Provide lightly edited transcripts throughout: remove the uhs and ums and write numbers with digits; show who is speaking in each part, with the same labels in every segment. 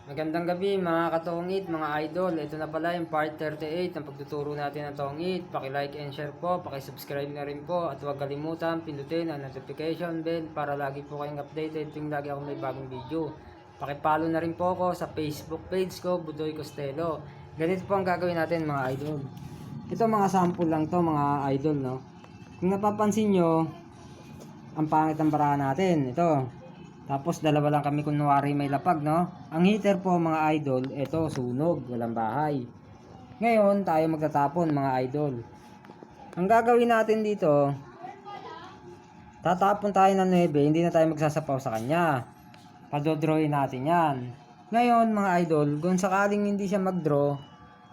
Speaker 1: Magandang gabi mga katongit, mga idol. Ito na pala yung part 38 ng pagtuturo natin ng tongit. Paki-like and share po, paki-subscribe na rin po. At huwag kalimutan, pindutin ang notification bell para lagi po kayong updated tuwing lagi ako may bagong video. Paki-follow na rin po ako sa Facebook page ko, Budoy Costello. Ganito po ang gagawin natin mga idol. Ito mga sample lang to mga idol, no? Kung napapansin nyo, ang pangit ng barahan natin. Ito. Tapos dalawa lang kami kunwari may lapag, no? Ang heater po mga idol, ito sunog, walang bahay. Ngayon tayo magtatapon mga idol. Ang gagawin natin dito, tatapon tayo ng 9, hindi na tayo magsasapaw sa kanya. Padodrawin natin yan. Ngayon mga idol, kung sakaling hindi siya magdraw,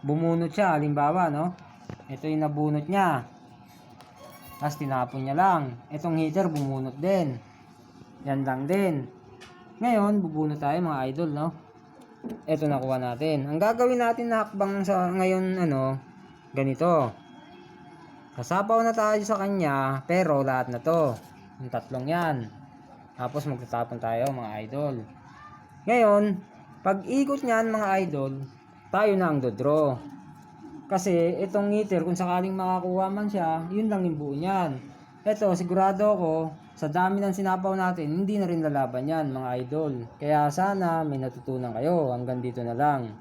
Speaker 1: bumunot siya, halimbawa, no? Ito yung nabunot niya. Tapos tinapon niya lang. Itong heater bumunot din. Yan lang din. Ngayon, bubunot tayo mga idol, no? Ito nakuha natin. Ang gagawin natin na hakbang sa ngayon, ganito. Sasapaw na tayo sa kanya, pero lahat na to. Yung tatlong yan. Tapos magtatapon tayo mga idol. Ngayon, pag ikot niyan mga idol, tayo na ang dodraw. Kasi itong heater, kung sakaling makakuha man siya, yun lang yung buo niyan. Ito, sigurado ako, sa dami ng sinapaw natin, hindi na rin lalaban yan mga idol. Kaya sana may natutunan kayo. Hanggang dito na lang.